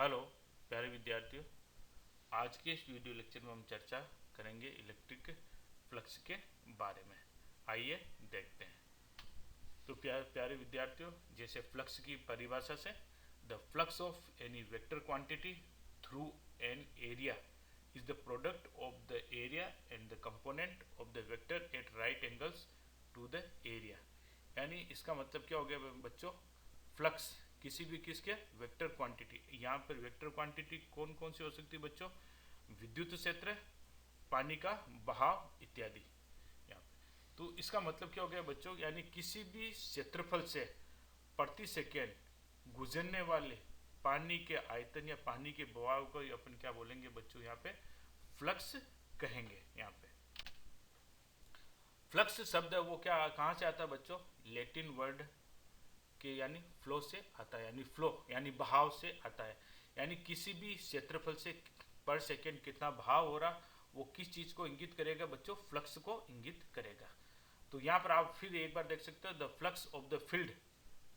Hello प्यारे विद्यार्थियों, आज के इस वीडियो लेक्चर में हम चर्चा करेंगे इलेक्ट्रिक फ्लक्स के बारे में। आइए देखते हैं। तो प्यारे विद्यार्थियों, जैसे फ्लक्स की परिभाषा से the flux of any vector quantity through an area is the product of the area and the component of the vector at right angles to the area. यानी इसका मतलब क्या हो गया बच्चों? फ्लक्स किसी भी किसके वेक्टर क्वांटिटी। यहाँ पर वेक्टर क्वांटिटी कौन कौन सी हो सकती है बच्चों? विद्युत क्षेत्र, पानी का बहाव इत्यादि। यहाँ तो इसका मतलब क्या हो गया बच्चों? यानी किसी भी क्षेत्रफल से प्रति सेकेंड गुजरने वाले पानी के आयतन या पानी के बहाव को अपन क्या बोलेंगे बच्चों? यहाँ पे फ्लक्स कहेंगे। यहाँ पे फ्लक्स शब्द है वो क्या कहाँ से आता है बच्चों? लैटिन वर्ड के यानी फ्लो से आता है, यानी फ्लो यानी बहाव से आता है। यानी किसी भी क्षेत्रफल से पर सेकेंड कितना बहाव हो रहा, वो किस चीज को इंगित करेगा बच्चों? फ्लक्स को इंगित करेगा। तो यहाँ पर आप फिर एक बार देख सकते हो, the flux of the field.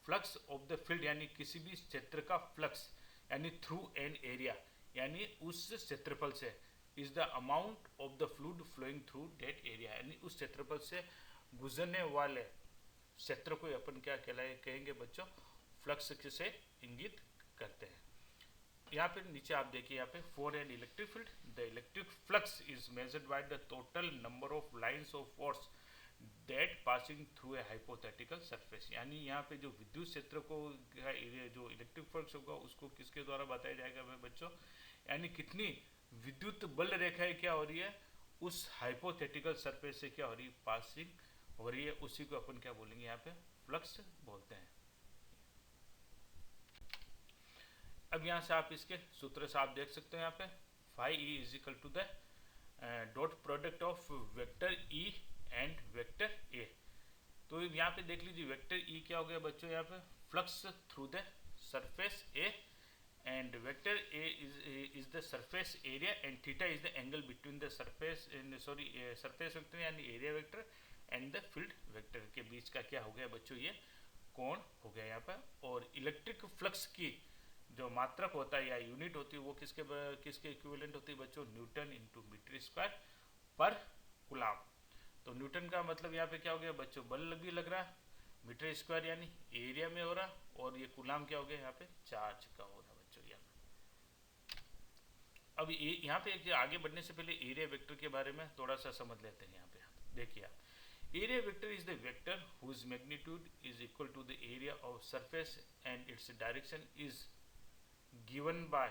Flux of the field यानी किसी भी क्षेत्र का फ्लक्स, यानी थ्रू एन एरिया, यानी उस क्षेत्रफल से, is the amount of the fluid flowing through that area, यानी उस क्षेत्रफल से गुजरने वाले क्षेत्र को अपन क्या कहलाए कहेंगे बच्चों? फ्लक्स से इंगित करते हैं। यहाँ पे नीचे आप देखिए, यहाँ पे for an electric field the electric flux is measured by the total number of lines of force that passing through a hypothetical surface. यानी यहाँ पे जो विद्युत क्षेत्र को जो इलेक्ट्रिक फ्लक्स होगा उसको किसके द्वारा बताया जाएगा बच्चों? यानी कितनी विद्युत बल रेखाएं क्या हो रही है उस हाइपोथेटिकल सरफेस से क्या हो रही है? पासिंग हो रही है। उसी को अपन क्या बोलेंगे? यहाँ पे फ्लक्स बोलते हैं। अब यहाँ से आप इसके सूत्र से आप देख सकते हो, यहाँ पे phi E is equal to the dot product of vector E and vector A. तो यहाँ पे देख लीजिए, वेक्टर ई क्या हो गया बच्चों? यहाँ पे flux through the surface A, and vector A is the surface area, and theta is the angle between the surface surface vector यानी area vector and the field vector के बीच का क्या हो गया बच्चों? ये कोण हो गया यहाँ पर। और इलेक्ट्रिक फ्लक्स की जो मात्रक होता है या यूनिट होती है वो किसके इक्विवेलेंट होती है बच्चों? न्यूटन इंटू मीटर स्क्वायर पर कूलाम। तो न्यूटन का मतलब यहाँ पे क्या हो गया बच्चों? बल भी लग रहा, मीटर स्क्वायर यानी एरिया में हो रहा, और ये कूलाम क्या हो गया? यहाँ पे चार्ज का हो रहा बच्चों। यहाँ अब यहाँ पे एक आगे बढ़ने से पहले एरिया वेक्टर के बारे में थोड़ा सा समझ लेते हैं। यहाँ पे देखिए आप, area vector is the vector whose magnitude is equal to the area of surface and its direction is given by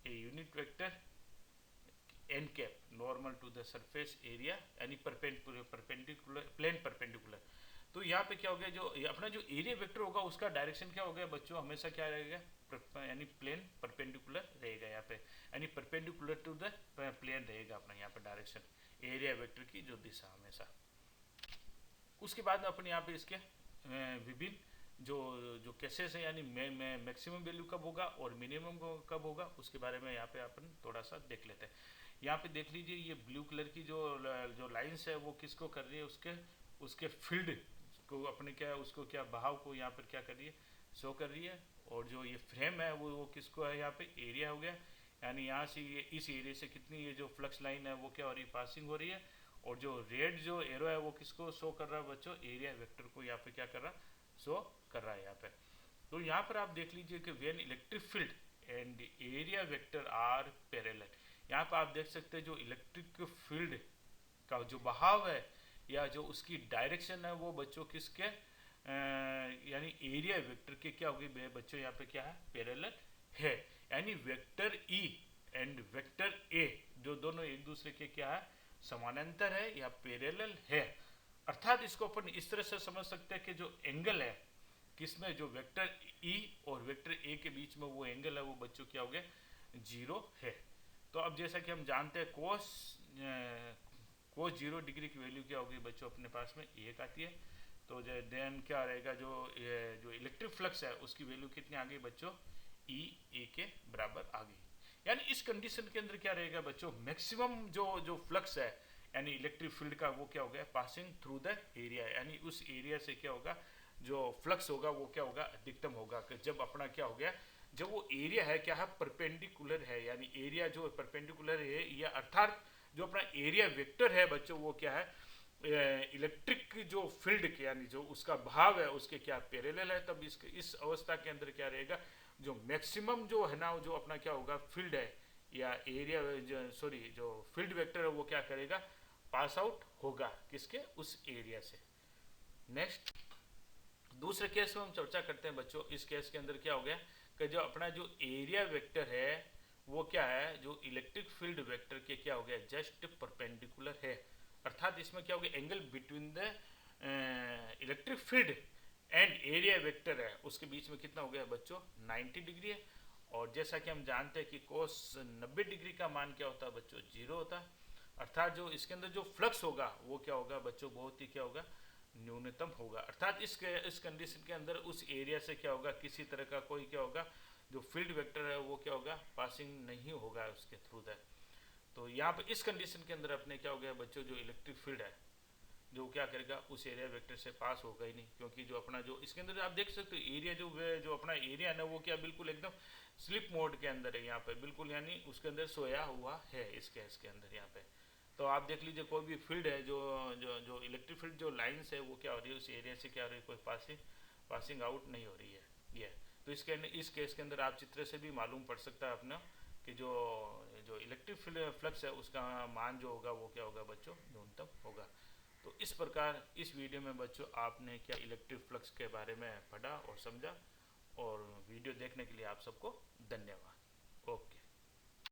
a unit vector n cap normal to the surface area यानी परपेंडिकुलर प्लेन परपेंडिकुलर। तो यहाँ पे क्या हो गया? जो अपना जो एरिया वेक्टर होगा उसका डायरेक्शन क्या हो गया बच्चों? हमेशा क्या रहेगा? यानी प्लेन परपेंडिकुलर रहेगा यहाँ पे, यानी परपेंडिकुलर टू द प्लेन रहेगा अपना यहाँ पे डायरेक्शन एरिया वेक्टर की जो दिशा हमेशा। उसके बाद अपन यहाँ पे इसके विभिन्न जो केसेस है, यानी मैक्सिमम वैल्यू कब होगा और मिनिमम कब होगा, उसके बारे में यहाँ पे अपन थोड़ा सा देख लेते हैं। यहाँ पे देख लीजिए, ये ब्लू कलर की जो लाइंस है वो किसको कर रही है? उसके फील्ड को अपने क्या उसको क्या बहाव को यहाँ पर क्या कर रही है? शो कर रही है। और जो ये फ्रेम है वो किसको है? यहाँ पे एरिया हो गया, यानी यहाँ से ये इस एरिया से कितनी ये जो फ्लक्स लाइन है वो क्या हो रही है? पासिंग हो रही है। और जो रेड जो एरो है वो किसको शो कर रहा है बच्चों? एरिया वेक्टर को यहाँ पे क्या कर रहा? शो कर रहा है यहाँ पे। तो यहाँ पर आप देख लीजिए कि when electric field and area vector are parallel, यहाँ पर आप देख सकते हैं जो इलेक्ट्रिक फील्ड का जो बहाव है या जो उसकी डायरेक्शन है वो बच्चों किसके यानी एरिया वेक्टर के क्या होगी बच्चों? यहाँ पे क्या है? पैरेलल है। यानी वेक्टर ई एंड वेक्टर ए जो दोनों एक दूसरे के क्या है? समानांतर है या पैरेलल है। अर्थात इसको अपन इस तरह से समझ सकते हैं कि जो एंगल है किसमें? जो वेक्टर ई और वेक्टर ए के बीच में वो एंगल है वो बच्चों क्या हो गया? 0 है। तो अब जैसा कि हम जानते हैं कोस 0 डिग्री की वैल्यू क्या होगी बच्चों? अपने पास में 1 आती है। तो देन क्या रहेगा? जो इलेक्ट्रिक फ्लक्स है उसकी वैल्यू कितनी आ गई बच्चों? ई ए के बराबर आ गई। यानी इस कंडीशन के अंदर क्या रहेगा बच्चों? मैक्सिमम जो फ्लक्स है यानी इलेक्ट्रिक फील्ड का वो क्या हो गया? पासिंग थ्रू द एरिया, यानी उस एरिया से क्या होगा? जो फ्लक्स होगा वो क्या होगा? अधिकतम होगा। जब अपना क्या हो गया? जब वो एरिया है क्या है परपेंडिकुलर है, यानी एरिया जो परपेंडिकुलर है, या अर्थात जो अपना एरिया वेक्टर है बच्चों वो क्या है इलेक्ट्रिक जो फील्ड के यानी जो उसका भाव है उसके क्या पैरेलल है, तब इस अवस्था के अंदर क्या रहेगा, जो मैक्सिमम जो है ना जो अपना क्या होगा फील्ड है या एरिया जो फील्ड वेक्टर है वो क्या करेगा, पास आउट होगा किसके, उस एरिया से। नेक्स्ट दूसरे केस में हम चर्चा करते हैं बच्चों। इस केस के अंदर क्या हो गया कि जो अपना जो एरिया वेक्टर है वो क्या है, जो इलेक्ट्रिक फील्ड वेक्टर के क्या हो गया जस्ट परपेंडिकुलर है, अर्थात इसमें क्या हो गया angle between the electric field and area vector है उसके बीच में कितना हो गया बच्चों 90 डिग्री है। और जैसा कि हम जानते हैं कि कोस 90 डिग्री का मान क्या होता है बच्चों 0 होता है, अर्थात जो इसके अंदर जो फ्लक्स होगा वो क्या होगा बच्चों बहुत ही क्या होगा न्यूनतम होगा, अर्थात इस कंडीशन के अंदर उस एरिया से क्या होगा किसी तरह का कोई क्या होगा जो फील्ड वेक्टर है वो क्या होगा पासिंग नहीं होगा उसके थ्रू दैट। तो यहाँ पे इस कंडीशन के अंदर अपने क्या हो गया बच्चों जो इलेक्ट्रिक फील्ड है जो क्या करेगा उस एरिया वेक्टर से पास होगा ही नहीं, क्योंकि जो अपना जो इसके अंदर आप देख सकते हो एरिया जो अपना एरिया है ना वो क्या बिल्कुल एकदम स्लिप मोड के अंदर है यहाँ पे बिल्कुल, यानी उसके अंदर सोया हुआ है इस केस के अंदर यहाँ पे। तो आप देख लीजिए कोई भी फील्ड है जो जो जो इलेक्ट्रिक फील्ड जो लाइन्स है वो क्या हो रही है उस एरिया से क्या हो रही है कोई पासिंग आउट नहीं हो रही है ये। तो इस केस के अंदर आप चित्र से भी मालूम पड़ सकता है अपना कि जो जो इलेक्ट्रिक फ्लक्स है उसका मान जो होगा वो क्या होगा बच्चों न्यूनतम होगा। तो इस प्रकार इस वीडियो में बच्चों आपने क्या इलेक्ट्रिक फ्लक्स के बारे में पढ़ा और समझा, और वीडियो देखने के लिए आप सबको धन्यवाद। ओके।